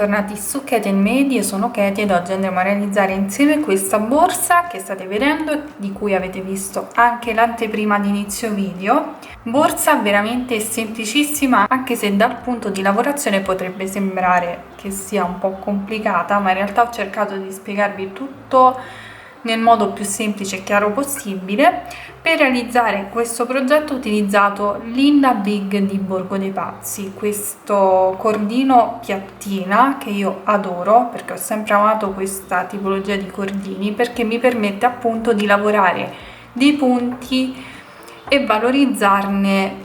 bentornati su Katie & Made, io sono Katie ed oggi andremo a realizzare insieme questa borsa che state vedendo, di cui avete visto anche l'anteprima di inizio video. Borsa veramente semplicissima, anche se dal punto di lavorazione potrebbe sembrare che sia un po' complicata, ma in realtà ho cercato di spiegarvi tutto nel modo più semplice e chiaro possibile. Per realizzare questo progetto ho utilizzato l'Inda Big di Borgo dei Pazzi, questo cordino piattina che io adoro perché ho sempre amato questa tipologia di cordini, perché mi permette appunto di lavorare dei punti e valorizzarne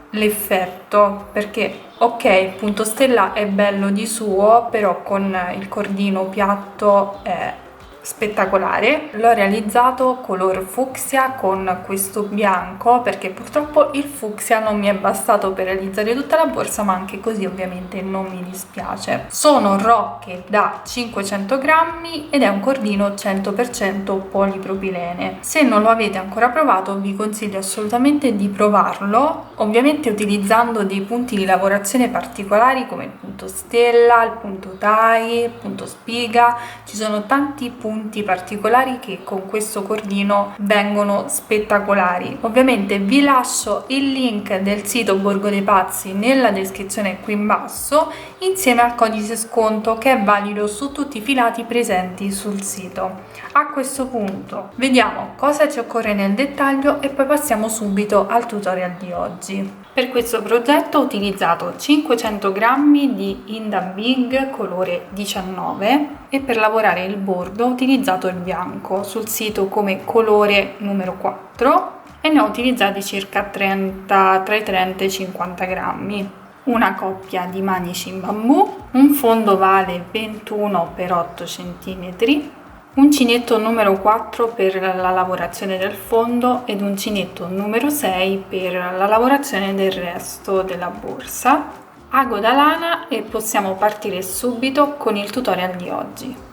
l'effetto, perché ok, il punto stella è bello di suo, però con il cordino piatto è spettacolare. L'ho realizzato color fucsia con questo bianco perché purtroppo il fucsia non mi è bastato per realizzare tutta la borsa, ma anche così ovviamente non mi dispiace. Sono rocche da 500 grammi ed è un cordino 100% polipropilene. Se non lo avete ancora provato vi consiglio assolutamente di provarlo, ovviamente utilizzando dei punti di lavorazione particolari come il punto stella, il punto tie, il punto spiga. Ci sono tanti punti particolari che con questo cordino vengono spettacolari. Ovviamente vi lascio il link del sito Borgo dei Pazzi nella descrizione qui in basso, insieme al codice sconto che è valido su tutti i filati presenti sul sito. A questo punto vediamo cosa ci occorre nel dettaglio e poi passiamo subito al tutorial di oggi. Per questo progetto ho utilizzato 500 g di Inda Big colore 19 e per lavorare il bordo ho utilizzato il bianco sul sito come colore numero 4 e ne ho utilizzati circa 30, tra i 30 e i 50 grammi. Una coppia di manici in bambù, un fondo ovale 21 x 8 cm, uncinetto numero 4 per la lavorazione del fondo ed uncinetto numero 6 per la lavorazione del resto della borsa, ago da lana e possiamo partire subito con il tutorial di oggi.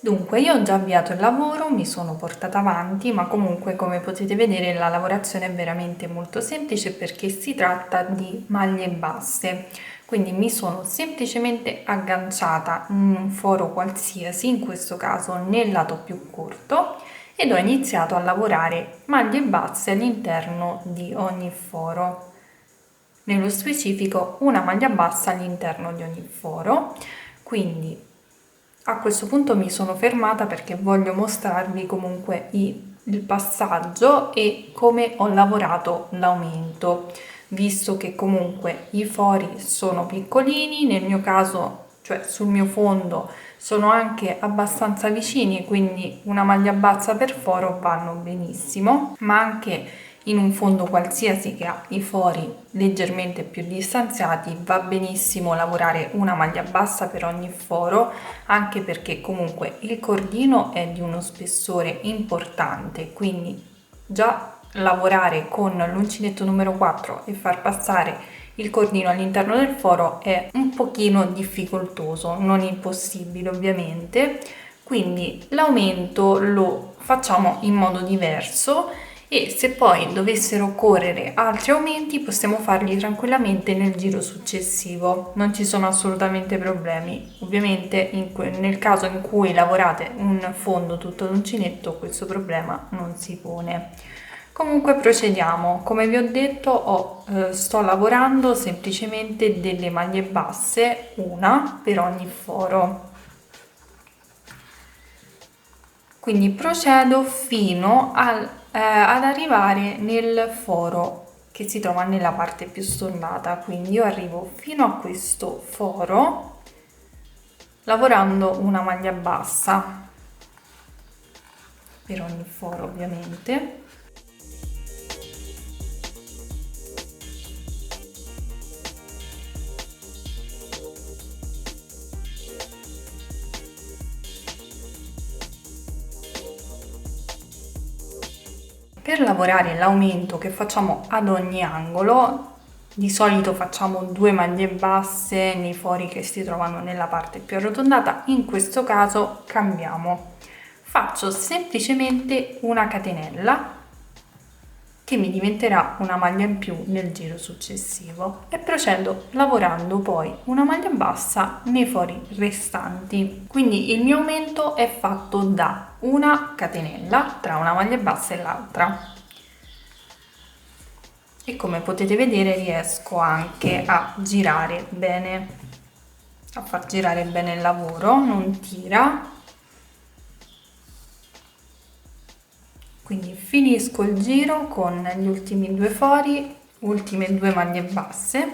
Dunque, io ho già avviato il lavoro, mi sono portata avanti, ma comunque come potete vedere la lavorazione è veramente molto semplice perché si tratta di maglie basse. Quindi mi sono semplicemente agganciata in un foro qualsiasi, in questo caso nel lato più corto, ed ho iniziato a lavorare maglie basse all'interno di ogni foro. Nello specifico una maglia bassa all'interno di ogni foro. Quindi a questo punto mi sono fermata perché voglio mostrarvi comunque il passaggio e come ho lavorato l'aumento, visto che comunque i fori sono piccolini, nel mio caso, cioè sul mio fondo, sono anche abbastanza vicini, quindi una maglia bassa per foro vanno benissimo, ma anche in un fondo qualsiasi che ha i fori leggermente più distanziati va benissimo lavorare una maglia bassa per ogni foro, anche perché comunque il cordino è di uno spessore importante, quindi già lavorare con l'uncinetto numero 4 e far passare il cordino all'interno del foro è un pochino difficoltoso, non impossibile ovviamente, quindi l'aumento lo facciamo in modo diverso e se poi dovessero occorrere altri aumenti possiamo farli tranquillamente nel giro successivo, non ci sono assolutamente problemi. Ovviamente nel caso in cui lavorate un fondo tutto ad uncinetto questo problema non si pone. Comunque procediamo, come vi ho detto sto lavorando semplicemente delle maglie basse, una per ogni foro. Quindi procedo fino ad arrivare nel foro che si trova nella parte più stondata, quindi io arrivo fino a questo foro lavorando una maglia bassa per ogni foro ovviamente. Per lavorare l'aumento che facciamo ad ogni angolo, di solito facciamo 2 maglie basse nei fori che si trovano nella parte più arrotondata, in questo caso cambiamo. Faccio semplicemente una catenella che mi diventerà una maglia in più nel giro successivo, e procedo lavorando poi una maglia bassa nei fori restanti. Quindi il mio aumento è fatto da una catenella tra una maglia bassa e l'altra, e come potete vedere riesco anche a girare bene, a far girare bene il lavoro, non tira. Quindi finisco il giro con gli ultimi 2 fori, ultime 2 maglie basse.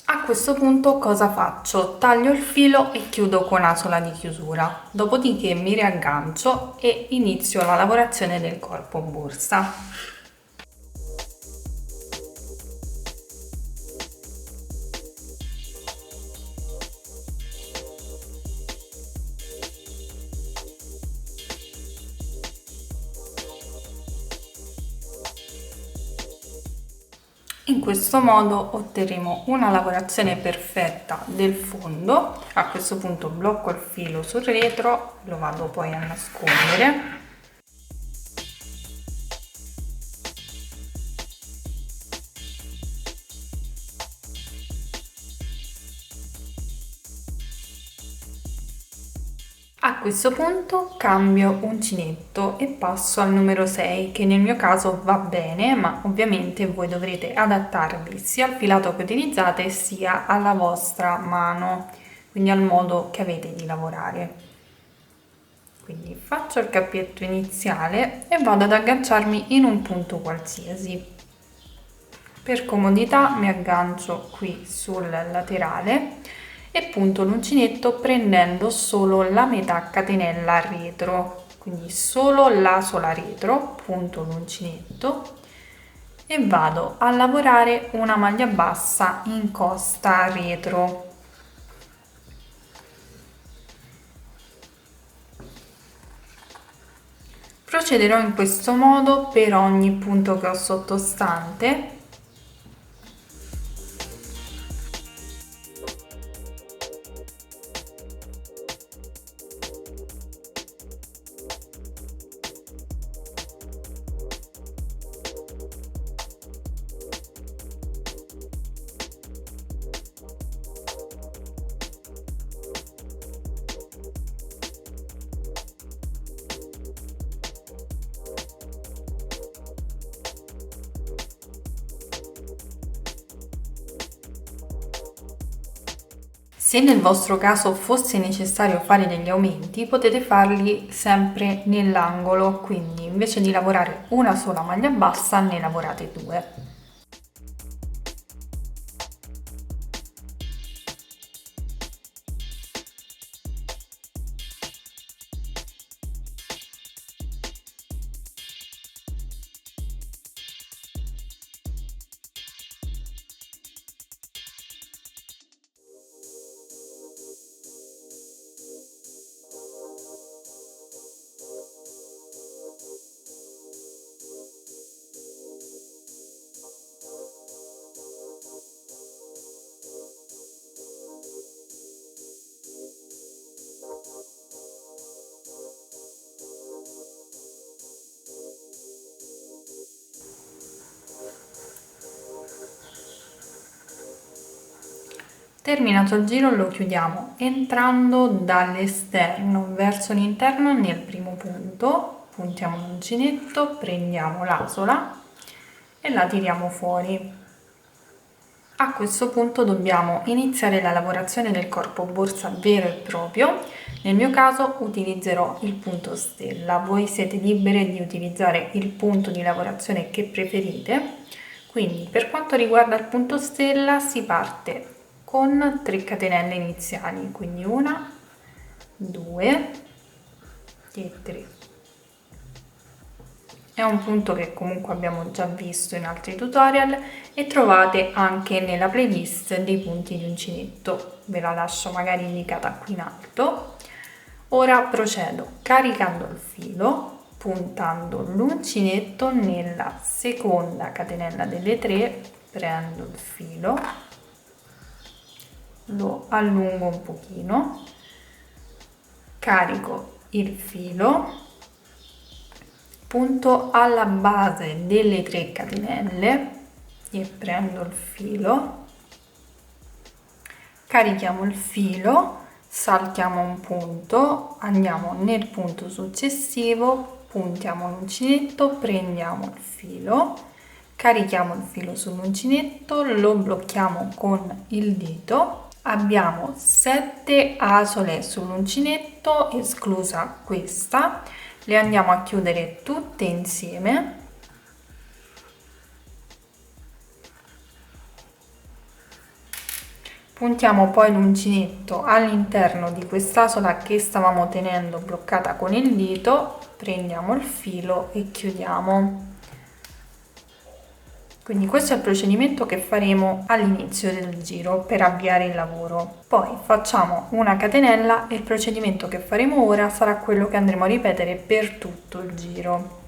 A questo punto cosa faccio? Taglio il filo e chiudo con asola di chiusura, dopodiché mi riaggancio e inizio la lavorazione del corpo borsa. In questo modo otterremo una lavorazione perfetta del fondo. A questo punto blocco il filo sul retro, lo vado poi a nascondere. A questo punto cambio uncinetto e passo al numero 6, che nel mio caso va bene, ma ovviamente voi dovrete adattarvi sia al filato che utilizzate sia alla vostra mano, quindi al modo che avete di lavorare. Quindi faccio il cappietto iniziale e vado ad agganciarmi in un punto qualsiasi. Per comodità mi aggancio qui sul laterale e punto l'uncinetto prendendo solo la metà catenella retro, quindi solo la sola retro, punto l'uncinetto e vado a lavorare una maglia bassa in costa retro. Procederò in questo modo per ogni punto che ho sottostante. Se nel vostro caso fosse necessario fare degli aumenti, potete farli sempre nell'angolo, quindi invece di lavorare una sola maglia bassa ne lavorate 2. Terminato il giro lo chiudiamo entrando dall'esterno verso l'interno nel primo punto, puntiamo l'uncinetto, prendiamo l'asola e la tiriamo fuori. A questo punto dobbiamo iniziare la lavorazione del corpo borsa vero e proprio. Nel mio caso utilizzerò il punto stella, voi siete liberi di utilizzare il punto di lavorazione che preferite. Quindi per quanto riguarda il punto stella si parte con 3 catenelle iniziali, quindi 1, 2 e 3. È un punto che comunque abbiamo già visto in altri tutorial e trovate anche nella playlist dei punti di uncinetto, ve la lascio magari indicata qui in alto. Ora procedo caricando il filo, puntando l'uncinetto nella seconda catenella delle 3 prendo il filo, lo allungo un pochino, carico il filo, punto alla base delle 3 catenelle e prendo il filo, carichiamo il filo, saltiamo un punto, andiamo nel punto successivo, puntiamo l'uncinetto, prendiamo il filo, carichiamo il filo sull'uncinetto, lo blocchiamo con il dito, abbiamo 7 asole sull'uncinetto, esclusa questa, le andiamo a chiudere tutte insieme. Puntiamo poi l'uncinetto all'interno di quest'asola che stavamo tenendo bloccata con il dito, prendiamo il filo e chiudiamo. Quindi questo è il procedimento che faremo all'inizio del giro per avviare il lavoro. Poi facciamo una catenella e il procedimento che faremo ora sarà quello che andremo a ripetere per tutto il giro.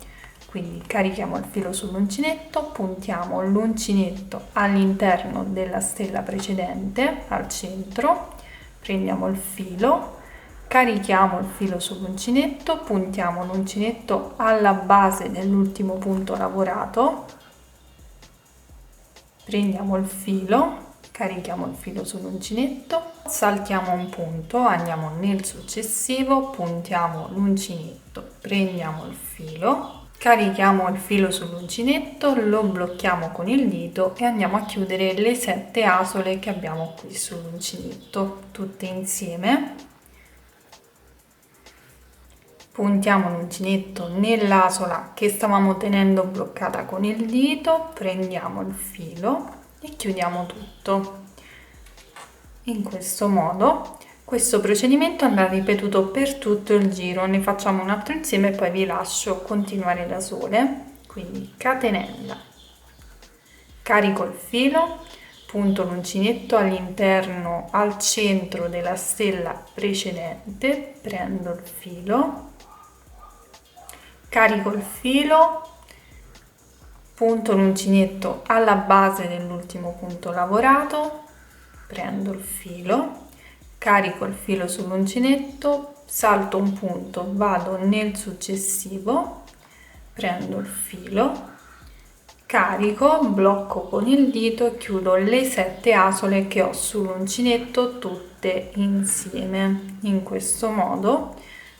Quindi carichiamo il filo sull'uncinetto, puntiamo l'uncinetto all'interno della stella precedente, al centro, prendiamo il filo, carichiamo il filo sull'uncinetto, puntiamo l'uncinetto alla base dell'ultimo punto lavorato, prendiamo il filo, carichiamo il filo sull'uncinetto, saltiamo un punto, andiamo nel successivo, puntiamo l'uncinetto, prendiamo il filo, carichiamo il filo sull'uncinetto, lo blocchiamo con il dito e andiamo a chiudere le 7 asole che abbiamo qui sull'uncinetto, tutte insieme. Puntiamo l'uncinetto nell'asola che stavamo tenendo bloccata con il dito, prendiamo il filo e chiudiamo tutto. In questo modo questo procedimento andrà ripetuto per tutto il giro, ne facciamo un altro insieme e poi vi lascio continuare da sole. Quindi catenella, carico il filo, punto l'uncinetto all'interno, al centro della stella precedente, prendo il filo, carico il filo, punto l'uncinetto alla base dell'ultimo punto lavorato, prendo il filo, carico il filo sull'uncinetto, salto un punto, vado nel successivo, prendo il filo, carico, blocco con il dito e chiudo le 7 asole che ho sull'uncinetto tutte insieme in questo modo.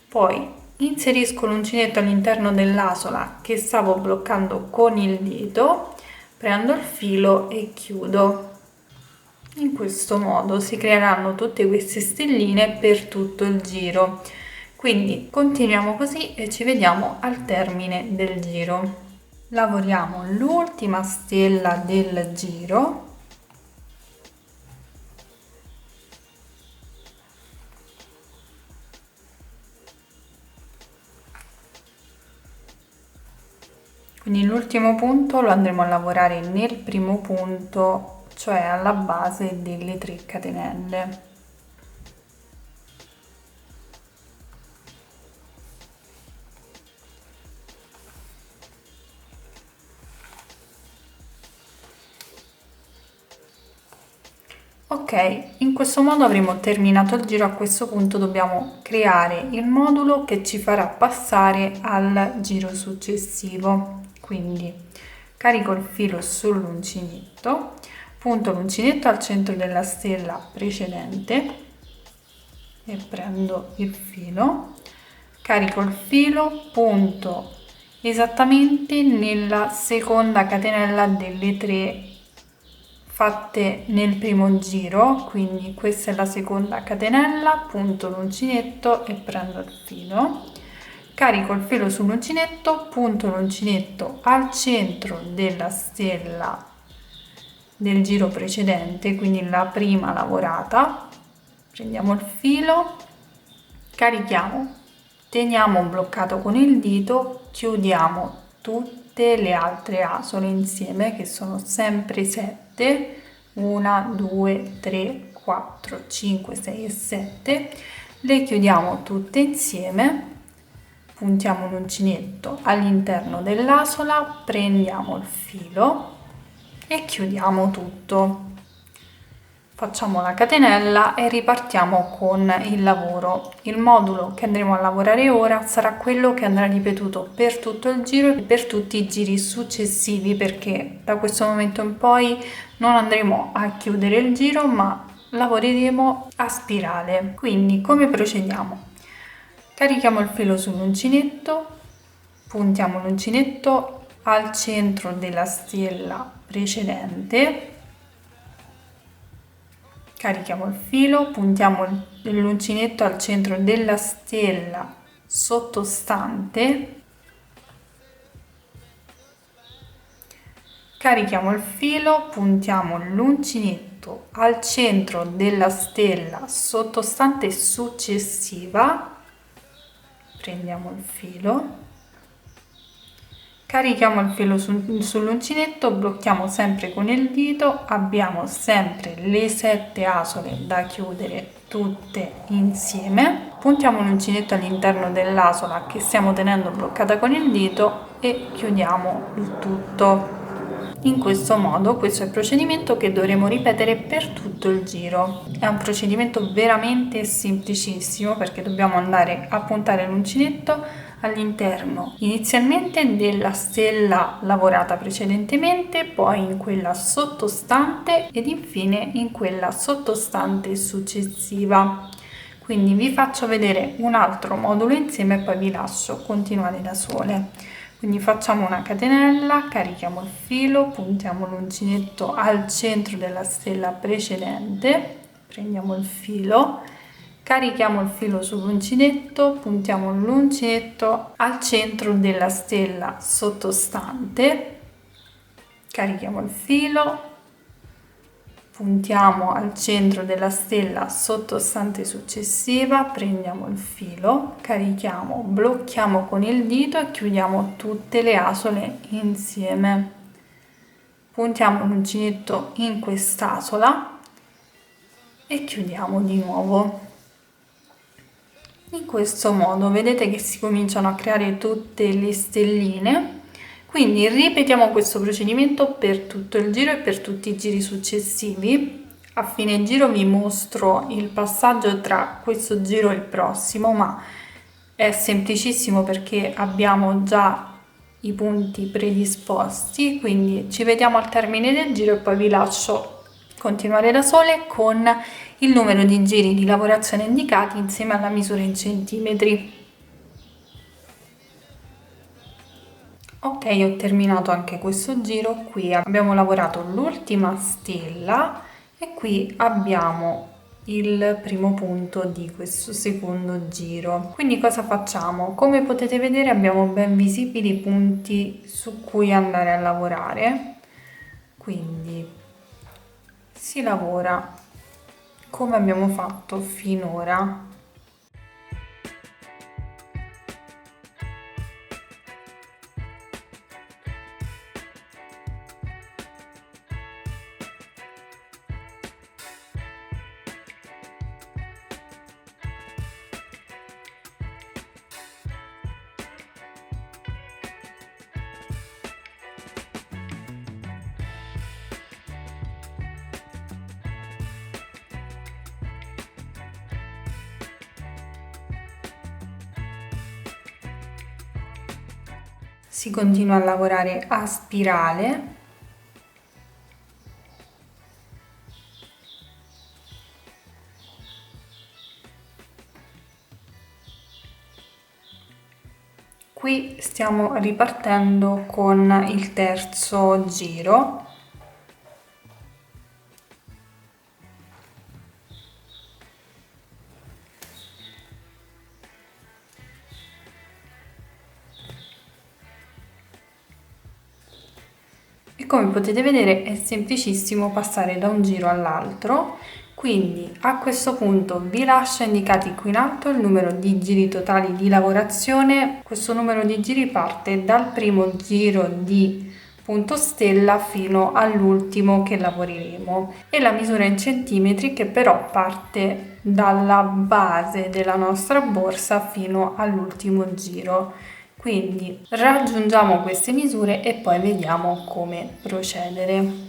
Poi inserisco l'uncinetto all'interno dell'asola che stavo bloccando con il dito, prendo il filo e chiudo. In questo modo si creeranno tutte queste stelline per tutto il giro. Quindi continuiamo così e ci vediamo al termine del giro. Lavoriamo l'ultima stella del giro. Quindi l'ultimo punto lo andremo a lavorare nel primo punto, cioè alla base delle 3 catenelle. Ok, in questo modo avremo terminato il giro. A questo punto dobbiamo creare il modulo che ci farà passare al giro successivo. Quindi carico il filo sull'uncinetto, punto l'uncinetto al centro della stella precedente e prendo il filo, carico il filo, punto esattamente nella seconda catenella delle 3 fatte nel primo giro, quindi questa è la seconda catenella, punto l'uncinetto e prendo il filo, carico il filo sull'uncinetto, punto l'uncinetto al centro della stella del giro precedente, quindi la prima lavorata, prendiamo il filo, carichiamo, teniamo bloccato con il dito, chiudiamo tutte le altre asole insieme che sono sempre 7, 1, 2, 3, 4, 5, 6 e 7, le chiudiamo tutte insieme, puntiamo l'uncinetto all'interno dell'asola, prendiamo il filo, e chiudiamo tutto. Facciamo la catenella e ripartiamo con il lavoro. Il modulo che andremo a lavorare ora sarà quello che andrà ripetuto per tutto il giro e per tutti i giri successivi, perché da questo momento in poi non andremo a chiudere il giro ma lavoreremo a spirale. Quindi come procediamo? Carichiamo il filo sull'uncinetto, puntiamo l'uncinetto al centro della stella precedente, carichiamo il filo, puntiamo l'uncinetto al centro della stella sottostante, carichiamo il filo, puntiamo l'uncinetto al centro della stella sottostante successiva, prendiamo il filo, carichiamo il filo sull'uncinetto, blocchiamo sempre con il dito, abbiamo sempre le 7 asole da chiudere tutte insieme, puntiamo l'uncinetto all'interno dell'asola che stiamo tenendo bloccata con il dito e chiudiamo il tutto. In questo modo, questo è il procedimento che dovremo ripetere per tutto il giro. È un procedimento veramente semplicissimo perché dobbiamo andare a puntare l'uncinetto all'interno inizialmente della stella lavorata precedentemente, poi in quella sottostante ed infine in quella sottostante successiva. Quindi vi faccio vedere un altro modulo insieme e poi vi lascio continuare da sole. Quindi facciamo una catenella, carichiamo il filo, puntiamo l'uncinetto al centro della stella precedente, prendiamo il filo, carichiamo il filo sull'uncinetto, puntiamo l'uncinetto al centro della stella sottostante, carichiamo il filo, puntiamo al centro della stella sottostante successiva, prendiamo il filo, carichiamo, blocchiamo con il dito e chiudiamo tutte le asole insieme. Puntiamo l'uncinetto in quest'asola e chiudiamo di nuovo. In questo modo vedete che si cominciano a creare tutte le stelline, quindi ripetiamo questo procedimento per tutto il giro e per tutti i giri successivi. A fine giro vi mostro il passaggio tra questo giro e il prossimo, ma è semplicissimo perché abbiamo già i punti predisposti, quindi ci vediamo al termine del giro e poi vi lascio continuare da sole con il numero di giri di lavorazione indicati insieme alla misura in centimetri. Ok, ho terminato anche questo giro. Qui abbiamo lavorato l'ultima stella e qui abbiamo il primo punto di questo secondo giro. Quindi cosa facciamo? Come potete vedere abbiamo ben visibili i punti su cui andare a lavorare, quindi si lavora come abbiamo fatto finora. Si continua a lavorare a spirale. Qui stiamo ripartendo con il terzo giro. E come potete vedere è semplicissimo passare da un giro all'altro, quindi a questo punto vi lascio indicati qui in alto il numero di giri totali di lavorazione. Questo numero di giri parte dal primo giro di punto stella fino all'ultimo che lavoreremo e la misura in centimetri che però parte dalla base della nostra borsa fino all'ultimo giro. Quindi raggiungiamo queste misure e poi vediamo come procedere.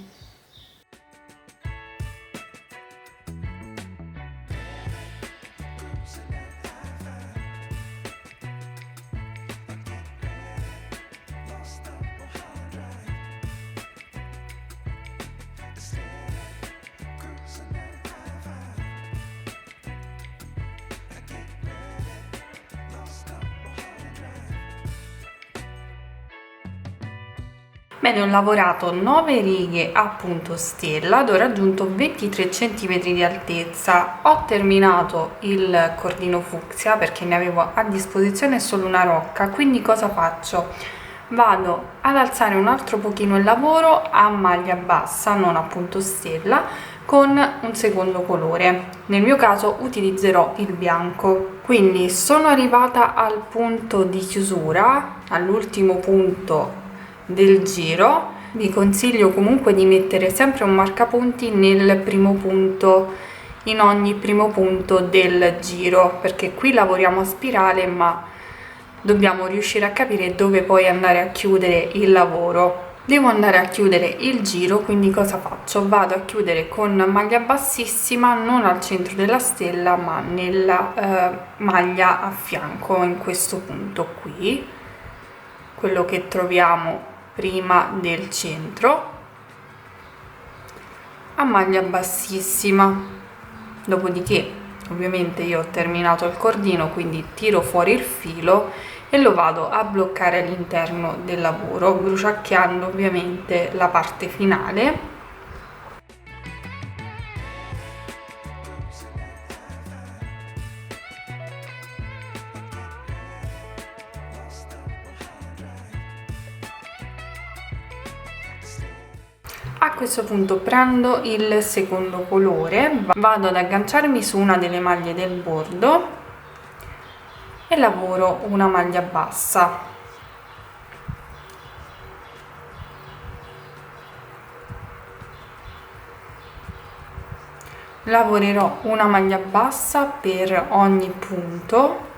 Bene, ho lavorato 9 righe a punto stella ed ho raggiunto 23 cm di altezza. Ho terminato il cordino fucsia perché ne avevo a disposizione solo una rocca, quindi cosa faccio? Vado ad alzare un altro pochino il lavoro a maglia bassa, non a punto stella, con un secondo colore. Nel mio caso utilizzerò il bianco. Quindi sono arrivata al punto di chiusura, all'ultimo punto del giro. Vi consiglio comunque di mettere sempre un marcapunti nel primo punto, in ogni primo punto del giro, perché qui lavoriamo a spirale ma dobbiamo riuscire a capire dove poi andare a chiudere il lavoro. Devo andare a chiudere il giro, quindi cosa faccio? Vado a chiudere con maglia bassissima, non al centro della stella ma nella maglia a fianco, in questo punto qui, quello che troviamo prima del centro, a maglia bassissima. Dopodiché ovviamente io ho terminato il cordino, quindi tiro fuori il filo e lo vado a bloccare all'interno del lavoro, bruciacchiando ovviamente la parte finale. A questo punto prendo il secondo colore, vado ad agganciarmi su una delle maglie del bordo e lavoro una maglia bassa. Lavorerò una maglia bassa per ogni punto.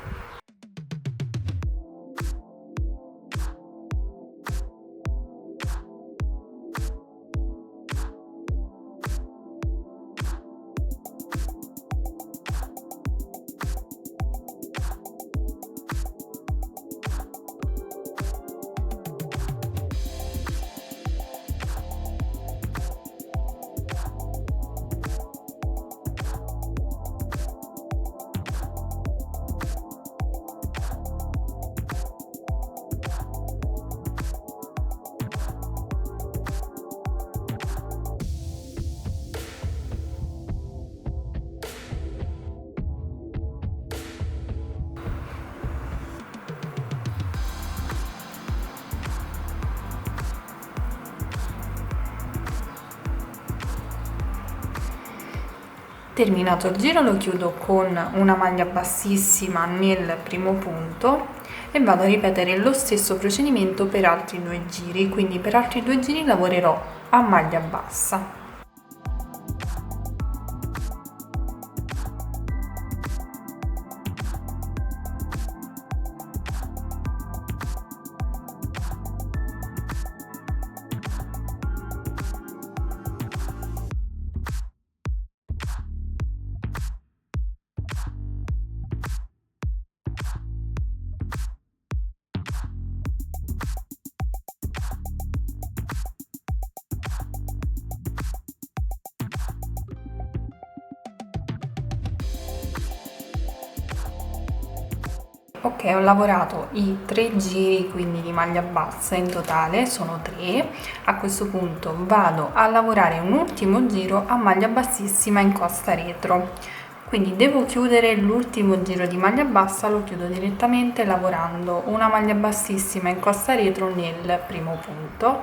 Terminato il giro lo chiudo con una maglia bassissima nel primo punto e vado a ripetere lo stesso procedimento per altri 2 giri, quindi per altri 2 giri lavorerò a maglia bassa. Ok, ho lavorato i 3 giri quindi di maglia bassa, in totale sono 3. A questo punto vado a lavorare un ultimo giro a maglia bassissima in costa retro, quindi devo chiudere l'ultimo giro di maglia bassa, lo chiudo direttamente lavorando una maglia bassissima in costa retro nel primo punto,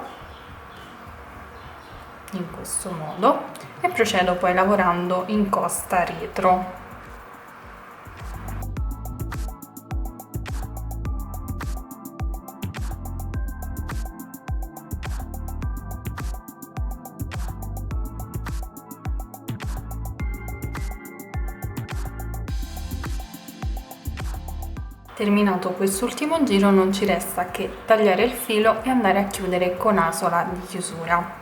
in questo modo, e procedo poi lavorando in costa retro. Terminato quest'ultimo giro non ci resta che tagliare il filo e andare a chiudere con asola di chiusura.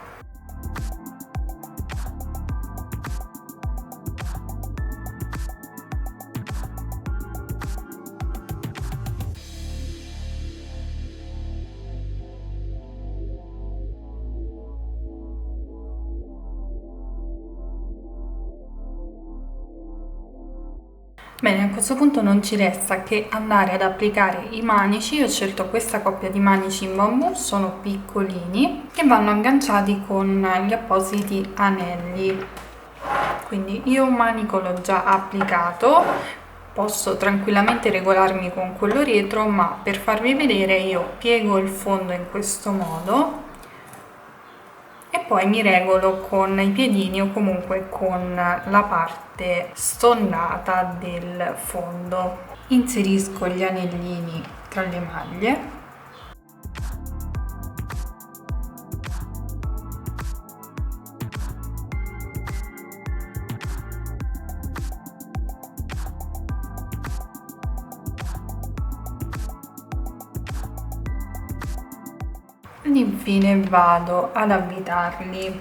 Bene, a questo punto non ci resta che andare ad applicare i manici. Io ho scelto questa coppia di manici in bambù, sono piccolini, che vanno agganciati con gli appositi anelli. Quindi io un manico l'ho già applicato, posso tranquillamente regolarmi con quello retro, ma per farvi vedere io piego il fondo in questo modo e poi mi regolo con i piedini o comunque con la parte stondata del fondo. Inserisco gli anellini tra le maglie. Ed infine vado ad avvitarli.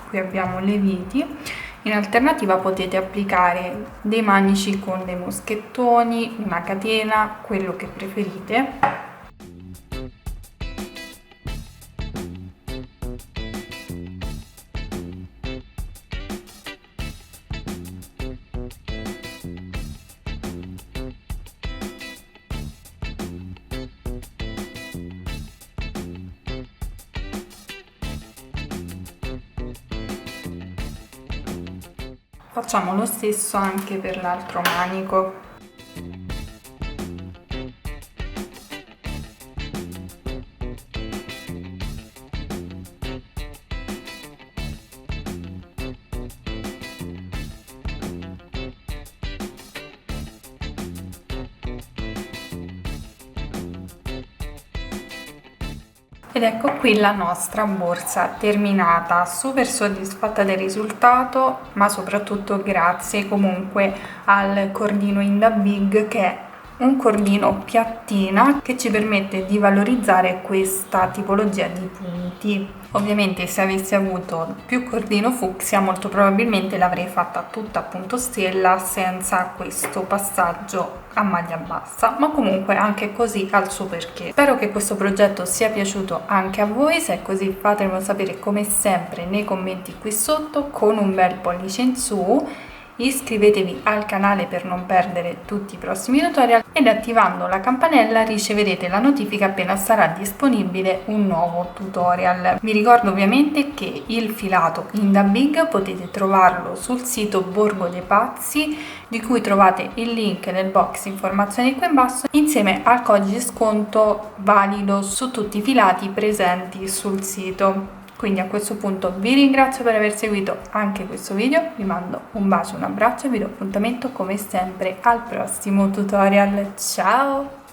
Qui abbiamo le viti. In alternativa potete applicare dei manici con dei moschettoni, una catena, quello che preferite. Facciamo lo stesso anche per l'altro manico. Ed ecco qui la nostra borsa terminata, super soddisfatta del risultato, ma soprattutto grazie comunque al cordino in Da Big, che è un cordino piattina che ci permette di valorizzare questa tipologia di punti. Ovviamente se avessi avuto più cordino fucsia molto probabilmente l'avrei fatta tutta appunto stella senza questo passaggio a maglia bassa, ma comunque anche così ha il suo perché. Spero che questo progetto sia piaciuto anche a voi, se è così fatemelo sapere come sempre nei commenti qui sotto con un bel pollice in su. Iscrivetevi al canale per non perdere tutti i prossimi tutorial ed attivando la campanella riceverete la notifica appena sarà disponibile un nuovo tutorial. Vi ricordo ovviamente che il filato in Da Big potete trovarlo sul sito Borgo dei Pazzi, di cui trovate il link nel box informazioni qui in basso, insieme al codice sconto valido su tutti i filati presenti sul sito. Quindi a questo punto vi ringrazio per aver seguito anche questo video, vi mando un bacio, un abbraccio e vi do appuntamento come sempre al prossimo tutorial. Ciao!